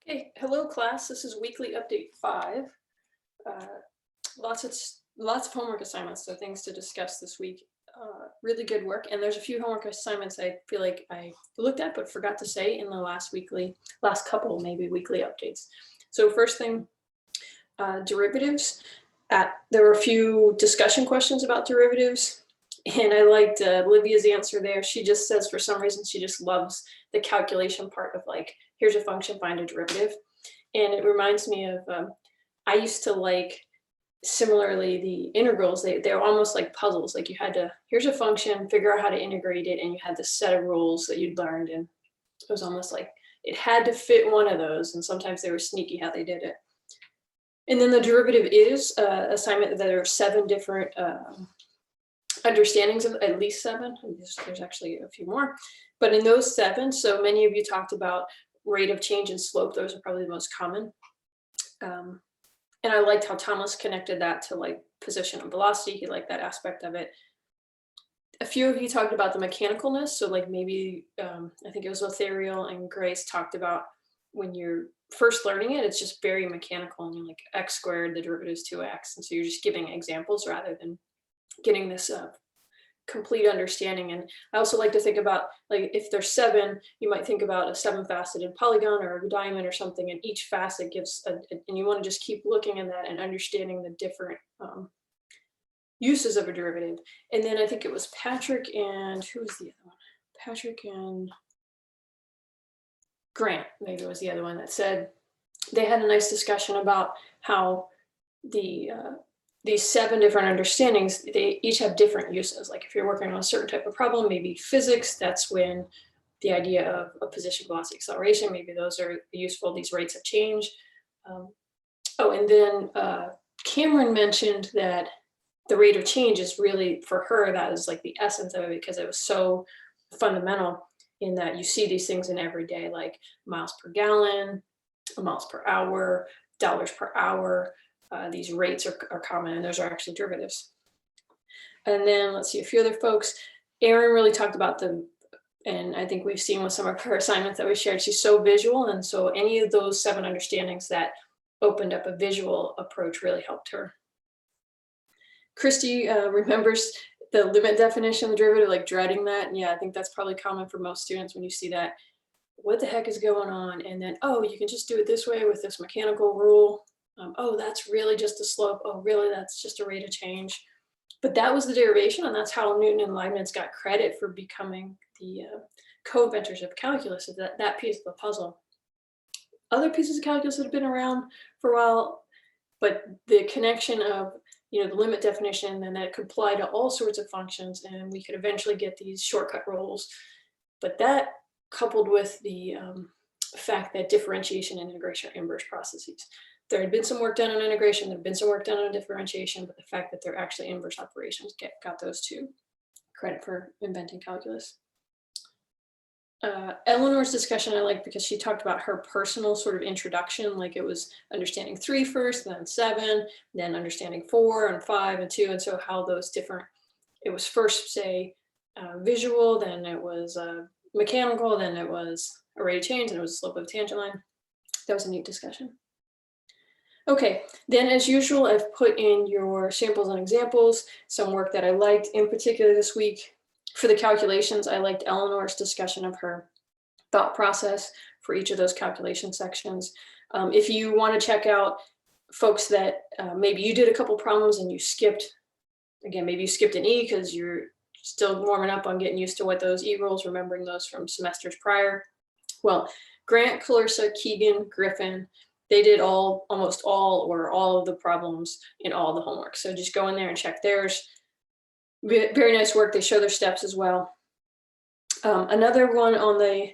Okay, hello class. This is weekly update 5. Uh, lots of homework assignments, so things to discuss this week. Really good work, and there's a few homework assignments I feel like I looked at but forgot to say in the last couple maybe weekly updates. So first thing, derivatives. There were a few discussion questions about derivatives, and I liked Olivia's answer there. She just says for some reason she just loves the calculation part of like, here's a function, find a derivative. And it reminds me of, I used to like, similarly, the integrals, they're almost like puzzles. Like you had to, here's a function, figure out how to integrate it, and you had this set of rules that you'd learned. And it was almost like it had to fit one of those. And sometimes they were sneaky how they did it. And then the derivative is assignment that there are 7 different understandings of, at least 7. There's actually a few more. But in those 7, so many of you talked about rate of change and slope. Those are probably the most common. And I liked how Thomas connected that to like position and velocity. He liked that aspect of it. A few of you talked about the mechanicalness. So like maybe, I think it was Othariel and Grace talked about when you're first learning it, it's just very mechanical and you're like x squared, the derivative is 2x. And so you're just giving examples rather than getting this complete understanding. And I also like to think about, like, if there's 7, you might think about a 7-faceted polygon or a diamond or something, and each facet gives and you want to just keep looking at that and understanding the different uses of a derivative. And then I think it was Patrick and who was the other one? Patrick and Grant, maybe, was the other one that said they had a nice discussion about how these 7 different understandings, they each have different uses. Like if you're working on a certain type of problem, maybe physics, that's when the idea of a position, velocity, acceleration, maybe those are useful, these rates of change. And then Cameron mentioned that the rate of change is really, for her, that is like the essence of it, because it was so fundamental in that you see these things in every day, like miles per gallon, miles per hour, dollars per hour. These rates are common, and those are actually derivatives. And then let's see, a few other folks. Erin really talked about and I think we've seen with some of her assignments that we shared, she's so visual. And so any of those 7 understandings that opened up a visual approach really helped her. Christy remembers the limit definition of the derivative, like dreading that. And yeah, I think that's probably common for most students when you see that. What the heck is going on? And then, oh, you can just do it this way with this mechanical rule. Oh, that's really just a slope. Oh, really, that's just a rate of change. But that was the derivation, and that's how Newton and Leibniz got credit for becoming the co-inventors of calculus, of that piece of the puzzle. Other pieces of calculus that have been around for a while, but the connection of the limit definition, and that could apply to all sorts of functions, and we could eventually get these shortcut rules. But that, coupled with the fact that differentiation and integration are inverse processes. There had been some work done on integration, there had been some work done on differentiation, but the fact that they're actually inverse operations got those 2 credit for inventing calculus. Eleanor's discussion I like because she talked about her personal sort of introduction, like it was understanding 3 first, then 7, then understanding 4 and 5 and 2, and so how those different, it was first, say, visual, then it was mechanical, then it was a rate of change, and it was a slope of a tangent line. That was a neat discussion. Okay, then as usual, I've put in your samples and examples, some work that I liked in particular this week. For the calculations, I liked Eleanor's discussion of her thought process for each of those calculation sections. If you want to check out folks that maybe you did a couple problems and you skipped, again, maybe you skipped an E because you're still warming up on getting used to what those E rules, remembering those from semesters prior. Well, Grant, Clarissa, Keegan, Griffin, they did almost all or all of the problems in all the homework. So just go in there and check theirs. Very nice work. They show their steps as well. Another one on the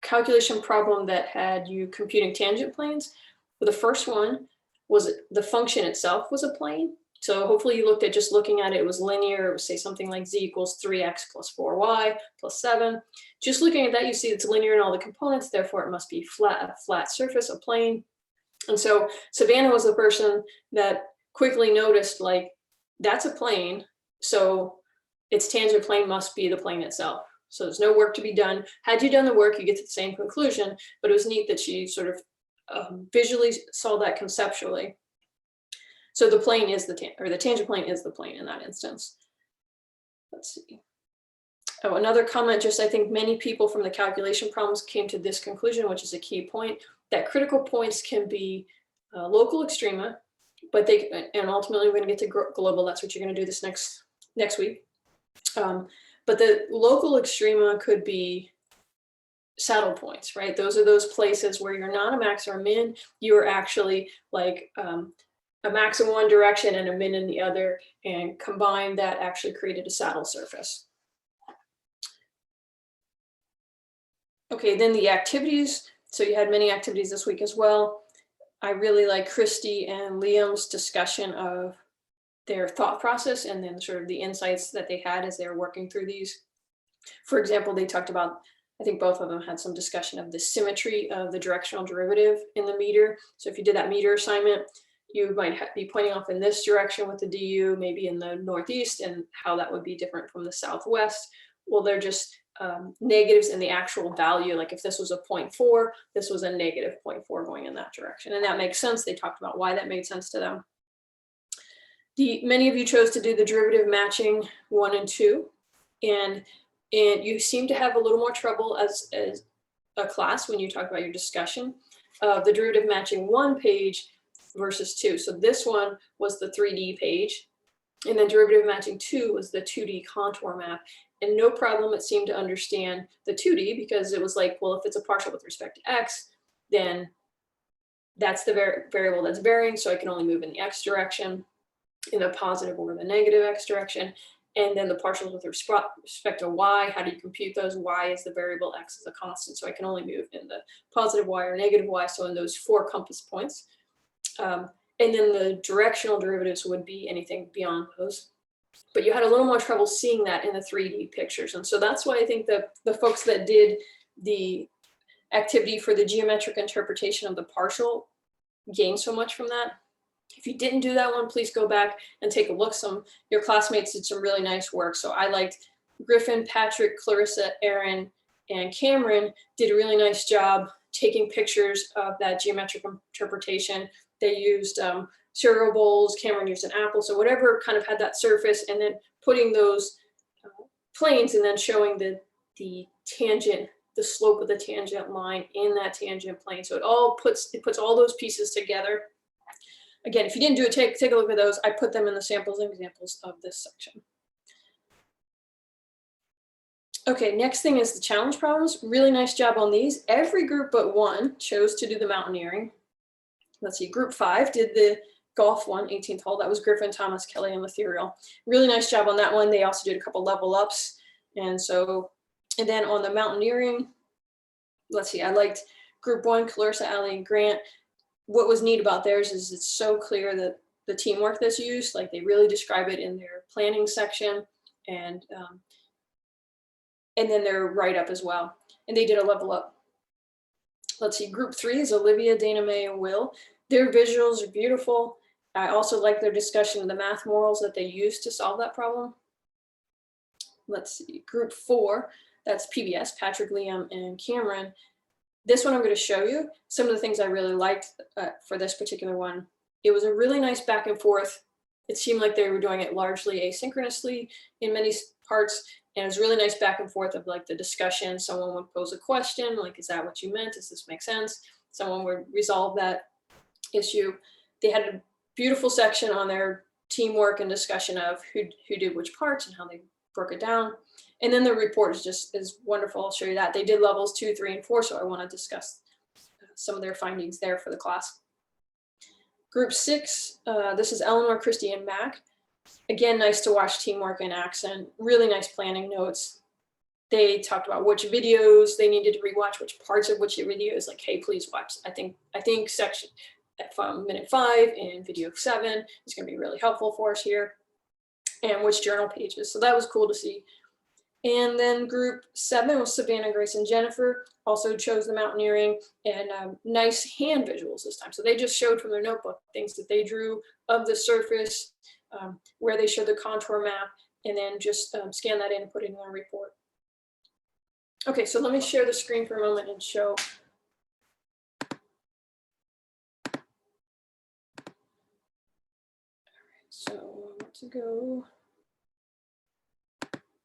calculation problem that had you computing tangent planes. Well, the first one was the function itself was a plane. So hopefully you looked at just looking at it, it was linear. It would say something like z equals 3x plus 4y plus 7. Just looking at that, you see it's linear in all the components. Therefore, it must be a flat surface, a plane. And so Savannah was the person that quickly noticed, like, that's a plane, so its tangent plane must be the plane itself. So there's no work to be done. Had you done the work, you get to the same conclusion, but it was neat that she sort of visually saw that conceptually. So the plane is the tangent plane is the plane in that instance. Let's see. Oh, another comment, just I think many people from the calculation problems came to this conclusion, which is a key point, that critical points can be local extrema, but and ultimately we're going to get to global. That's what you're going to do this next week. But the local extrema could be saddle points, right? Those are those places where you're not a max or a min, you're actually like a max in one direction and a min in the other, and combined that actually created a saddle surface. Okay, then the activities. So you had many activities this week as well. I really like Christy and Liam's discussion of their thought process and then sort of the insights that they had as they were working through these. For example, they talked about, I think both of them had some discussion of the symmetry of the directional derivative in the meter. So if you did that meter assignment, you might be pointing off in this direction with the DU, maybe in the northeast, and how that would be different from the southwest. Well, they're just negatives in the actual value. Like if this was a 0.4, this was a negative 0.4 going in that direction. And that makes sense. They talked about why that made sense to them. Many of you chose to do the derivative matching 1 and 2. And you seem to have a little more trouble as a class when you talk about your discussion of the derivative matching 1 page versus 2. So this one was the 3D page, and then derivative matching 2 was the 2D contour map. And no problem, it seemed to understand the 2D, because it was like, well, if it's a partial with respect to x, then that's the variable that's varying, so I can only move in the x direction, in the positive or the negative x direction. And then the partials with respect to y, how do you compute those? Y is the variable, x is a constant, so I can only move in the positive y or negative y, so in those 4 compass points. And then the directional derivatives would be anything beyond those. But you had a little more trouble seeing that in the 3D pictures. And so that's why I think the folks that did the activity for the geometric interpretation of the partial gained so much from that. If you didn't do that one, please go back and take a look. Your classmates did some really nice work. So I liked Griffin, Patrick, Clarissa, Aaron, and Cameron did a really nice job taking pictures of that geometric interpretation. They used cereal bowls, Cameron used an apple, so whatever kind of had that surface, and then putting those planes and then showing the tangent, the slope of the tangent line in that tangent plane. So it puts all those pieces together. Again, if you didn't do it, take a look at those. I put them in the samples and examples of this section. Okay, next thing is the challenge problems. Really nice job on these. Every group but one chose to do the mountaineering. Let's see, group 5 did the golf one, 18th hole. That was Griffin, Thomas, Kelly, and Letherial. Really nice job on that one. They also did a couple level ups. And then on the mountaineering, let's see, I liked group 1, Clarissa, Ali, and Grant. What was neat about theirs is it's so clear that the teamwork that's used, like they really describe it in their planning section, and then their write-up as well. And they did a level up. Let's see, group 3 is Olivia, Dana Mae, and Will. Their visuals are beautiful. I also like their discussion of the math morals that they used to solve that problem. Let's see, group 4, that's PBS, Patrick, Liam, and Cameron. This one I'm going to show you some of the things I really liked for this particular one. It was a really nice back and forth. It seemed like they were doing it largely asynchronously in many parts. And it was really nice back and forth of like the discussion. Someone would pose a question, like, is that what you meant? Does this make sense? Someone would resolve that issue. They had a beautiful section on their teamwork and discussion of who did which parts and how they broke it down. And then the report is wonderful. I'll show you that. They did levels 2, 3, and 4, so I want to discuss some of their findings there for the class. Group 6, this is Eleanor, Christy, and Mac. Again, nice to watch teamwork in action. Really nice planning notes. They talked about which videos they needed to rewatch, which parts of which videos, like, hey, please watch. I think section from minute 5 and video 7 is going to be really helpful for us here, and which journal pages. So that was cool to see. And then group 7 was Savannah, Grace, and Jennifer. Also chose the mountaineering and nice hand visuals this time. So they just showed from their notebook things that they drew of the surface, where they showed the contour map, and then just scan that in and put it in our report. Okay, so let me share the screen for a moment and show So I want to go,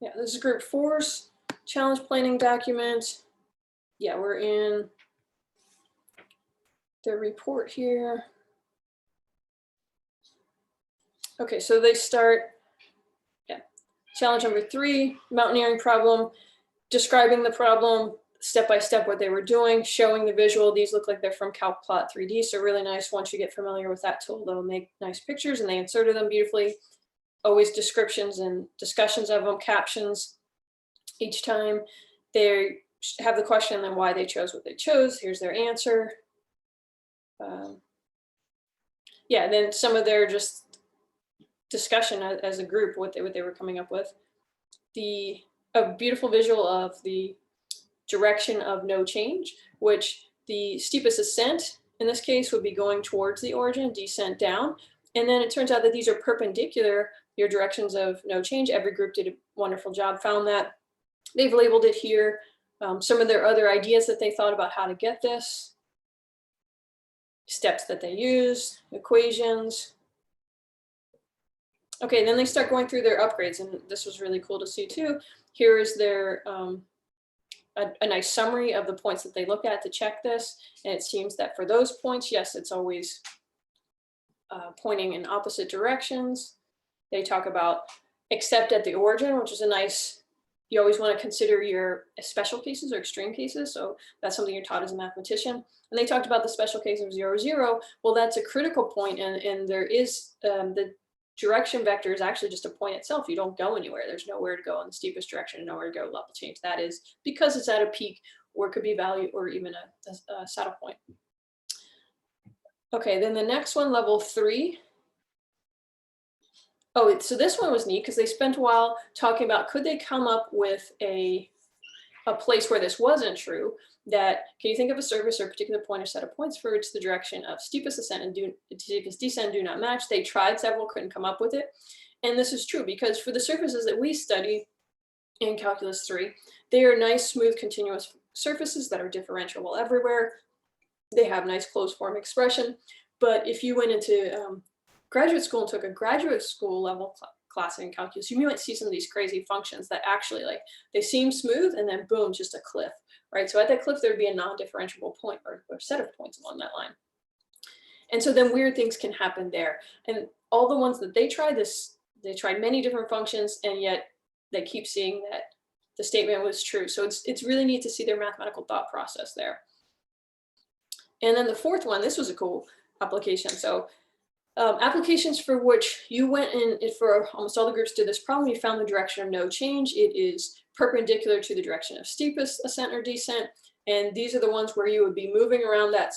yeah, this is group 4's challenge planning document. Yeah, we're in the report here. Okay, so they start, yeah, challenge number 3, mountaineering problem, describing the problem, step by step what they were doing, showing the visual. These look like they're from CalcPlot 3D, so really nice. Once you get familiar with that tool, they'll make nice pictures, and they inserted them beautifully. Always descriptions and discussions of them, captions each time. They have the question and then why they chose what they chose. Here's their answer. Yeah, and then some of their just discussion as a group, what they were coming up with. A beautiful visual of the direction of no change, which the steepest ascent in this case would be going towards the origin, descent down. And then it turns out that these are perpendicular, your directions of no change. Every group did a wonderful job, found that. They've labeled it here. Some of their other ideas that they thought about how to get this, steps that they use, equations. Okay, then they start going through their upgrades, and this was really cool to see too. Here is their a nice summary of the points that they look at to check this. And it seems that for those points, yes, it's always pointing in opposite directions. They talk about except at the origin, which is a nice, you always want to consider your special cases or extreme cases. So that's something you're taught as a mathematician. And they talked about the special case of 0, 0. Well, that's a critical point, and there is the direction vector is actually just a point itself. You don't go anywhere. There's nowhere to go in the steepest direction and nowhere to go level change. That is because it's at a peak, or it could be value or even a saddle point. Okay, then the next one, level 3. Oh, so this one was neat because they spent a while talking about could they come up with a place where this wasn't true. That, can you think of a surface or a particular point or set of points for which the direction of steepest ascent and steepest descent do not match? They tried several, couldn't come up with it. And this is true because for the surfaces that we study in Calculus 3, they are nice, smooth, continuous surfaces that are differentiable everywhere. They have nice closed form expression. But if you went into graduate school and took a graduate school level class in calculus, you might see some of these crazy functions that actually, like, they seem smooth and then boom, just a cliff, right? So at that cliff, there'd be a non-differentiable point or set of points along that line. And so then weird things can happen there. And all the ones that they tried, they tried many different functions, and yet they keep seeing that the statement was true. So it's really neat to see their mathematical thought process there. And then the fourth one, this was a cool application. So applications for which you went in, for almost all the groups did this problem, you found the direction of no change. It is perpendicular to the direction of steepest ascent or descent. And these are the ones where you would be moving around that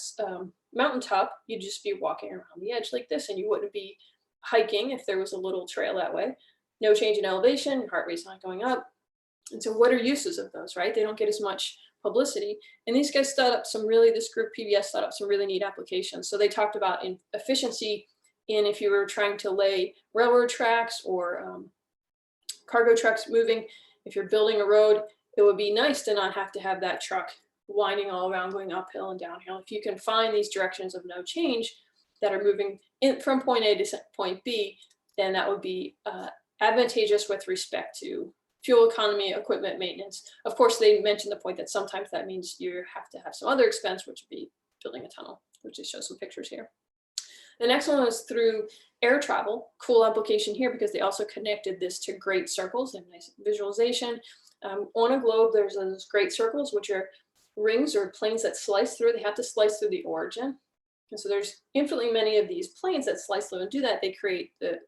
mountaintop. You'd just be walking around the edge like this, and you wouldn't be hiking if there was a little trail that way. No change in elevation, heart rate's not going up. And so what are uses of those, right? They don't get as much publicity. And these guys thought up some really, this group PBS thought up some really neat applications. So they talked about in efficiency in if you were trying to lay railroad tracks or cargo trucks moving. If you're building a road, it would be nice to not have to have that truck winding all around, going uphill and downhill. If you can find these directions of no change that are moving from point A to point B, then that would be advantageous with respect to fuel economy, equipment maintenance. Of course, they mentioned the point that sometimes that means you have to have some other expense, which would be building a tunnel, which just shows some pictures here. The next one was through air travel. Cool application here because they also connected this to great circles and nice visualization. On a globe, there's those great circles, which are rings or planes that slice through. They have to slice through the origin. And so there's infinitely many of these planes that slice through and do that. They create the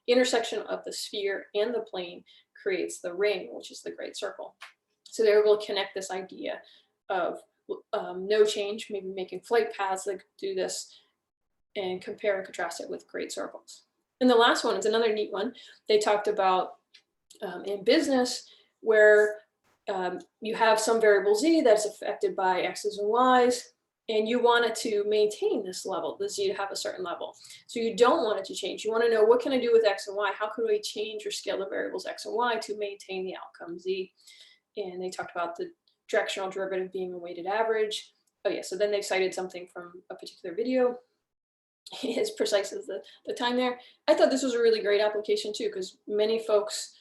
intersection of the sphere and the plane creates the ring, which is the great circle. So they're able to connect this idea of no change, maybe making flight paths that do this, and compare and contrast it with great circles. And the last one is another neat one. They talked about in business where you have some variable z that's affected by x's and y's, and you want it to maintain this level, the z to have a certain level. So you don't want it to change. You want to know, what can I do with x and y? How can we change or scale the variables x and y to maintain the outcome z? And they talked about the directional derivative being a weighted average. Oh yeah, so then they cited something from a particular video. as precise as the time there. I thought this was a really great application too, because many folks,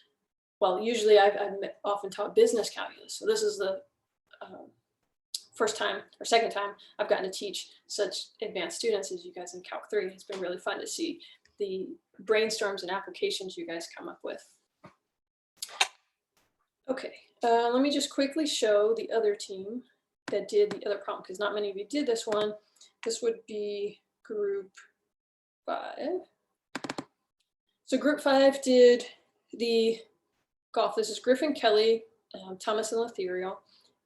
well, usually I've often taught business calculus. So this is the first time or second time I've gotten to teach such advanced students as you guys in Calc 3. It's been really fun to see the brainstorms and applications you guys come up with. Okay, let me just quickly show the other team that did the other problem, because not many of you did this one. This would be group 5. So group 5 did the golf. This is Griffin, Kelly, Thomas, and Letherial.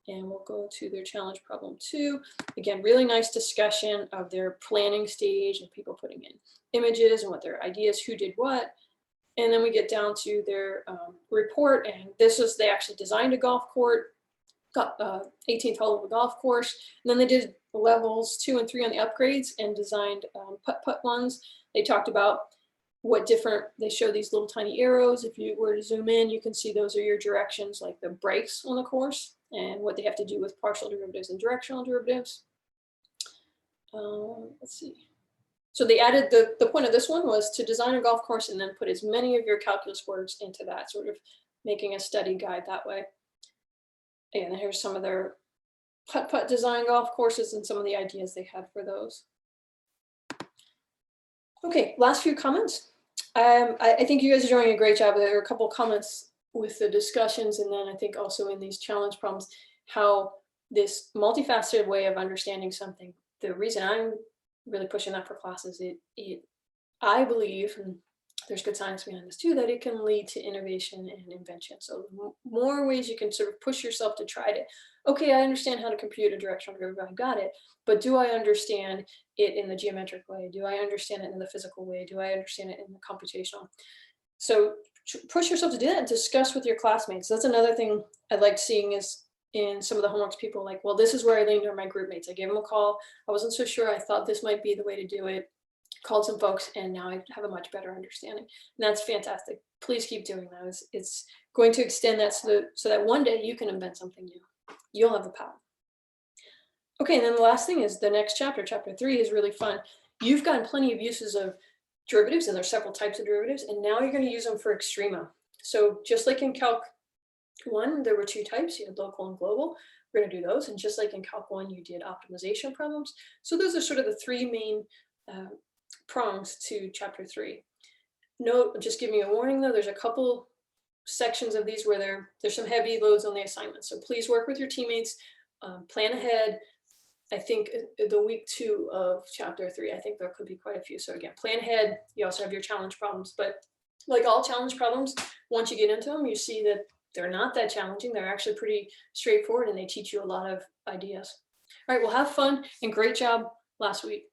And we'll go to their challenge problem 2. Again, really nice discussion of their planning stage and people putting in images and what their ideas, who did what. And then we get down to their report, and this is, they actually designed a golf court, got 18th hole of a golf course, and then they did levels 2 and 3 on the upgrades and designed putt-putt ones. They talked about what different, they show these little tiny arrows. If you were to zoom in, you can see those are your directions, like the breaks on the course and what they have to do with partial derivatives and directional derivatives. Let's see. So they added, the point of this one was to design a golf course and then put as many of your calculus words into that, sort of making a study guide that way. And here's some of their putt-putt design golf courses and some of the ideas they had for those. Okay, last few comments. I think you guys are doing a great job. There are a couple of comments with the discussions, and then I think also in these challenge problems, how this multifaceted way of understanding something, the reason I'm really pushing that for classes, I believe, and there's good science behind this too, that it can lead to innovation and invention. So more ways you can sort of push yourself to try to, okay, I understand how to compute a directional derivative, I got it, but do I understand it in the geometric way? Do I understand it in the physical way? Do I understand it in the computational? So push yourself to do that and discuss with your classmates. That's another thing I liked seeing is in some of the homeworks, people like, well, this is where I leaned on my group mates. I gave them a call. I wasn't so sure. I thought this might be the way to do it. Called some folks, and now I have a much better understanding. And that's fantastic. Please keep doing that. It's going to extend that so that one day you can invent something new. You'll have the power. Okay, and then the last thing is the next chapter, chapter 3, is really fun. You've gotten plenty of uses of derivatives, and there's several types of derivatives, and now you're going to use them for extrema. So just like in Calc 1, there were 2 types, you had local and global. We're going to do those, and just like in Calc 1, you did optimization problems. So those are sort of the 3 main prongs to chapter 3. Note, just give me a warning though, there's a couple sections of these where there's some heavy loads on the assignments. So please work with your teammates, plan ahead. I think the week 2 of chapter 3, I think there could be quite a few. So again, plan ahead. You also have your challenge problems, but like all challenge problems, once you get into them, you see that they're not that challenging. They're actually pretty straightforward, and they teach you a lot of ideas. All right, well, have fun and great job last week.